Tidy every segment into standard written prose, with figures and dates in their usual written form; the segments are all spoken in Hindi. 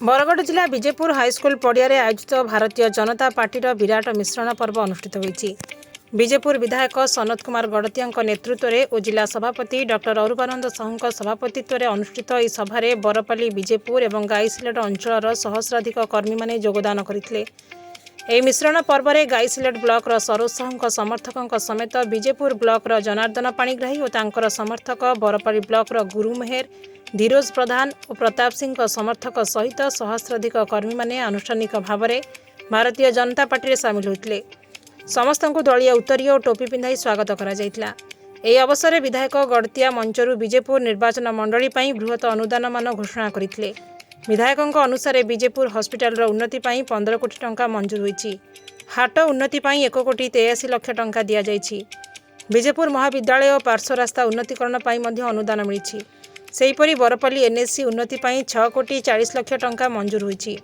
बरगढ़ जिला विजेपुर हाईस्कल पड़िया आयोजित भारतीय जनता पार्टी विराट मिश्रण पर्व अनुष्ठित होईछि। विजेपुर विधायक सनत कुमार गड़तिया नेतृत्व में और जिला सभापति डॉक्टर अरूपानंद साहू सभापतित्व में अनुष्ठित यह सभारे बरपाली विजेपुर और गाईसिलेट अंचल सहस्राधिक कर्मी माने योगदान करथिले। ଏହି ମିଶ୍ରଣ ପର୍ବରେ ଗାଇସିଲେଟ ବ୍ଲକର ସରୋଜ ସାହୁଙ୍କ ସମର୍ଥକଙ୍କ ସମେତ ବିଜେପୁର ବ୍ଲକର ଜନାର୍ଦ୍ଦନ ପାଣିଗ୍ରାହୀ ଓ ତାଙ୍କର ସମର୍ଥକ, ବରପାଲି ବ୍ଲକର ଗୁରୁ ମେହେର, ଧୀରୋଜ ପ୍ରଧାନ ଓ ପ୍ରତାପ ସିଂଙ୍କ ସମର୍ଥକ ସହିତ ସହସ୍ରାଧିକ କର୍ମୀମାନେ ଆନୁଷ୍ଠାନିକ ଭାବରେ ଭାରତୀୟ ଜନତା ପାର୍ଟିରେ ସାମିଲ ହୋଇଥିଲେ। ସମସ୍ତଙ୍କୁ ଦଳୀୟ ଉତ୍ତରୀୟ ଓ ଟୋପି ପିନ୍ଧାଇ ସ୍ୱାଗତ କରାଯାଇଥିଲା। ଏହି ଅବସରରେ ବିଧାୟକ ଗଡ଼ତିଆ ମଞ୍ଚରୁ ବିଜେପୁର ନିର୍ବାଚନ ମଣ୍ଡଳୀ ପାଇଁ ବୃହତ ଅନୁଦାନମାନ ଘୋଷଣା କରିଥିଲେ। विधायकों अनुसार विजेपुर हॉस्पिटल उन्नति 15 कोटी टंका मंजूर होईछि। हाट उन्नति 1 कोटी 83 लाख टंका दिया जाइछि। विजेपुर महाविद्यालय और पार्श्व रास्ता उन्नतिकरण अनुदान मिली। सेहीपरि बरपाली एनएससी उन्नति 6 कोटी 40 लाख टंका मंजूर होईछि।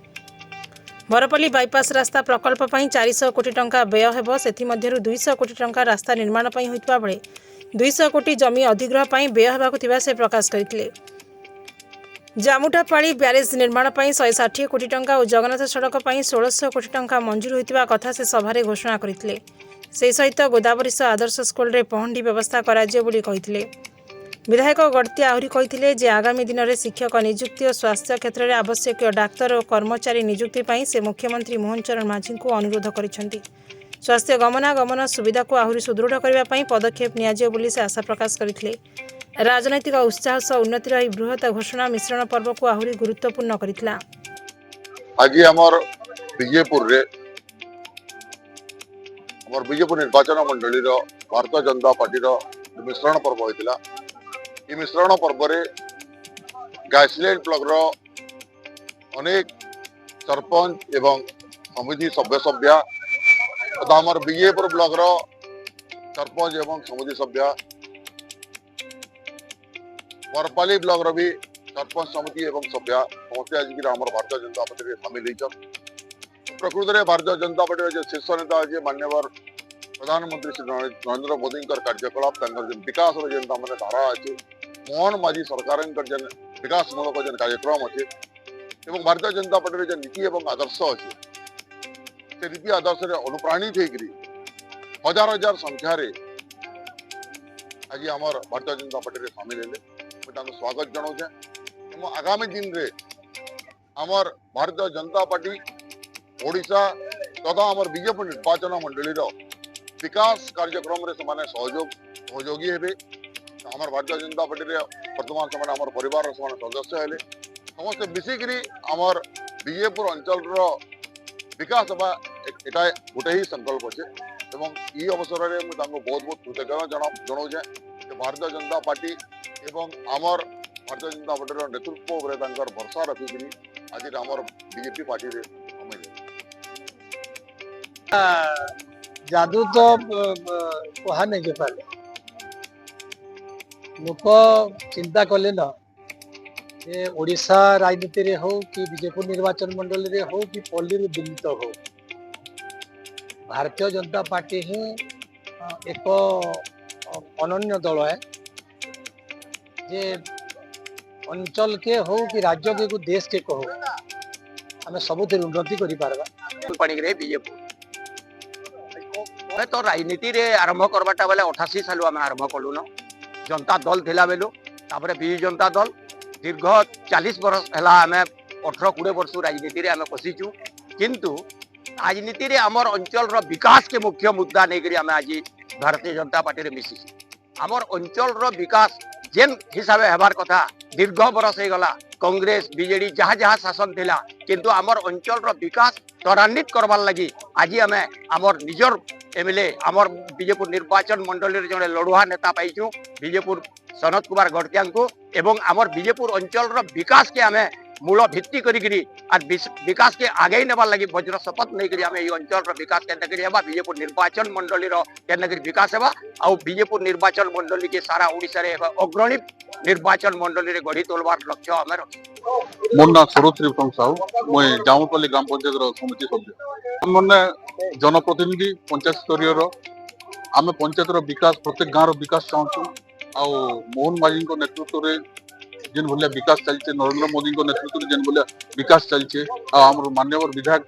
बरपाली बाईपास रास्ता प्रकल्प 400 कोटी टंका व्यय हेबो। सेथिमध्यरु 200 कोटी टंका रास्ता निर्माण होइतबा बेले 200 कोटी जमी अधिग्रह व्यय हेबाकु थिबा से प्रकाश करथिले। जामुटापाड़ी ब्यारेज निर्माण 160 कोटी टंका और जगन्नाथ सड़क 1600 कोटी टंका मंजूर होइतिबा कथा से सभारे घोषणा करथिले। से सहित गोदावरीश आदर्श स्कूल रे पहंडी व्यवस्था कराजियो बोली कहिथिले। विधायक गड़तिया आहुरी कहिथिले जे आगामी दिन में शिक्षक नियुक्ति और स्वास्थ्य क्षेत्र में आवश्यक डाक्तर और कर्मचारी नियुक्ति से मुख्यमंत्री मोहन चरण माझी को अनुरोध करिसेंति। स्वास्थ्य गमनागमन सुविधा को आहुरी सुदृढ़ करने पदक्षेप नियाजियो बोली से आशा प्रकाश करथिले। राजनैतिक उत्साह सह उन्नतिर यह बृहत घोषणा मिश्रण पर्व को आहुरी गुरुत्वपूर्ण करितला। आज आमर विजयपुर निर्वाचन मंडली भारतीय जनता पार्टी मिश्रण पर्व होता। ये मिश्रण पर्व गाइसलैंड ब्लॉक अनेक सरपंच एवं समिति सभ्य तथा आमर विजयपुर ब्लॉक सरपंच एवं समिति सभ्य बरपाली ब्लॉक भी सरपंच समिति एवं सभ्य समस्त आज आम भारतीय जनता पार्टी सामिल होती। प्रकृत में भारतीय जनता पार्टी शीर्ष नेता आज माननीय प्रधानमंत्री श्री नरेंद्र मोदी कार्यकलाप विकास मैंने धारा अच्छे मोहन माझी सरकार विकासमूलक कार्यक्रम अच्छे और भारतीय जनता पार्टी नीति और आदर्श अच्छे से नीति आदर्श अनुप्राणित होकर हजार हजार संख्यार आज आम भारतीय जनता पार्टी सामिल है। स्वागत जनाऊे। आगामी दिन रे आमर भारतीय जनता पार्टी ओडिशा तथा आमर विजेपुर निर्वाचन मंडली विकास कार्यक्रम रे समाने सहयोगी हेबे। आमर भारतीय जनता पार्टी रे वर्तमान समय आमर परिवार समाने सदस्य हेले समस्त मिसिकरी आमर विजेपुर अंचल विकास हेबा एटा गोटे ही संकल्प अच्छे। ये अवसर में मुझे बहुत बहुत कृतज्ञता जनाऊे। भारतीय जनता पार्टी एवं आमर भारतीय जनता पार्टी नेतृत्व भरसा रखिकी आज आमर बीजेपी पार्टी रे जादू तो कहा नहीं के पारे लोक चिंता कले न जे ओडिशा राजनीति रे हो कि विजेपुर निर्वाचन मंडल रे हो कि पल्ली रे दिल्ली तो हो भारतीय जनता पार्टी ही एक अनन्य दल है जे अंचल के हो कि राज्य के देश के हो आम सब उन्नति कर तो राजनीति रे आरंभ करवाटा बेले 88 साल आम आरंभ कलु न जनता दल थिला बेलु तापर विजु जनता दल दीर्घ 40 वर्ष है आम 18-20 वर्ष राजनीति रे आम पशिचु किंतु राजनीति रे आमर अंचल विकास के मुख्य मुद्दा नहीं आम आज भारतीय जनता पार्टी रे मिसी आमर अंचल विकास जेन हिसाब हेबार कथा दीर्घ बरस हो गला कांग्रेस बीजेडी जहाँ जहाँ शासन थिला किंतु आमर अंचल विकास त्वरान्वित करवार लगी आज आम आमर निजर एमएलए आमर विजेपुर निर्वाचन मंडल जड़े लड़ुआ नेता पाइचु विजेपुर सनत कुमार गड़तिया को एवं आमर विजेपुर अंचल विकास के आम मूल भित्ति करी विकास के आगे नेबार लगी वज्र शपथ नहीं आम अंचल विकास केन्ना विजेपुर निर्वाचन मंडली केन्ना विकास हेबा आउ विजेपुर निर्वाचन मंडली के सारा ओडिशा रे अग्रणी निर्वाचन मंडली रे गढ़ी तोलबार लक्ष्य आम मोर ना सरोज त्रिविक्रम साहू मैं जामुपाली ग्राम पंचायत समिति सभ्य मैंने जनप्रतिनिधि पंचायत स्तरीय आम पंचायत विकास प्रत्येक गाँव विकास चाहूँ आ मोहन माझी नेतृत्व जेन भलिया विकास चलছে नरेंद्र मोदी को नेतृत्व जेन भलिया विकास चलছে आ हमर माननीय विधायक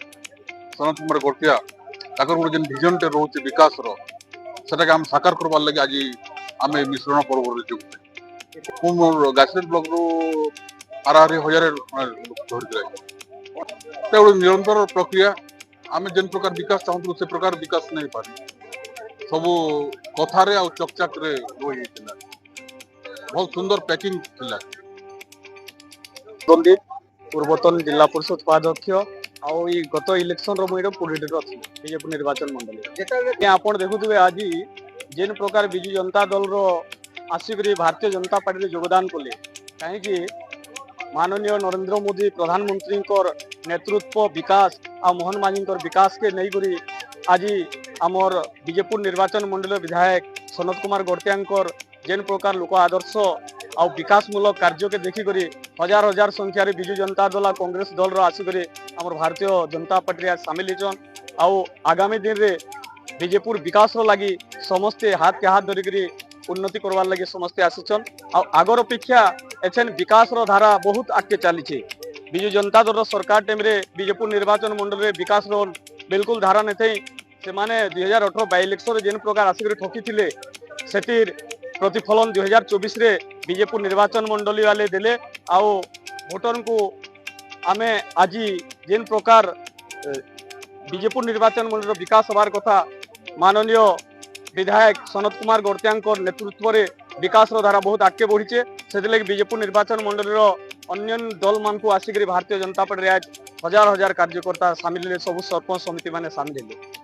सनत कुमार गौड़तिया ताकर गोटे जेन विजन टे रोचे विकास रो सेटा के हम साकार करबार लगे आज आम मिश्रण पर्व रे जो मोर गाछरेट ब्लॉक रो आरारी हजार धरते गोटे निरंतर प्रक्रिया आम जेन प्रकार विकास चाहूँ से प्रकार विकास नहीं पारी सब कथारे आ चकचाक रे रही बहुत सुंदर पैकिंग थिला बंदित पूर्वतन जिला परिषद उपाध्यक्ष आउ ई गत इलेक्शन रो मुइरो पुरीडर अछि बीजेपी निर्वाचन मंडली के आपण देखुथबे आज जेन प्रकार बिजू जनता दल रो आसिकरी भारतीय जनता पार्टी रे योगदान कले काहे कि माननीय नरेंद्र मोदी प्रधानमंत्री नेतृत्व विकास आ मोहन मांझी विकास के नहीं करी आज आमर बीजेपुर निर्वाचन मंडल विधायक सनत कुमार गौड़तिया जेन प्रकार लोक आदर्श आ विकासमूलक कार्य के देखिक हजार हजार संख्यार बिजू जनता दल कांग्रेस दल आसिक आमर भारतीय जनता पार्टी आज सामिल होचन आउ आगामी दिन रे बीजेपुर विकास लगी समस्ते हाथ के हाथ धरिकी उन्नति करवार लगी समस्ते आसिचन आगर अपेक्षा एछन विकास रो धारा बहुत आगे चली बिजू जनता दल सरकार टाइम रे बीजेपुर निर्वाचन मंडल रे विकास रो बिल्कुल धारा नहीं से माने 2018 बाई इलेक्शन जेन प्रकार आसिक ठकी थिले सेतिर प्रतिफलन 2024 रे बीजेपुर निर्वाचन मंडली वाले देले आओ भोटर को आमे आज जेन प्रकार बीजेपुर निर्वाचन मंडल विकास हबार कथा माननीय विधायक सनत कुमार गौड़तिया नेतृत्व रे विकास रो धारा बहुत आगे बढ़ी से बीजेपुर निर्वाचन मंडल अन्य दल मान को आसिक भारतीय जनता पार्टी आज हजार हजार कार्यकर्ता सामिल सब सरपंच समिति माने सामिल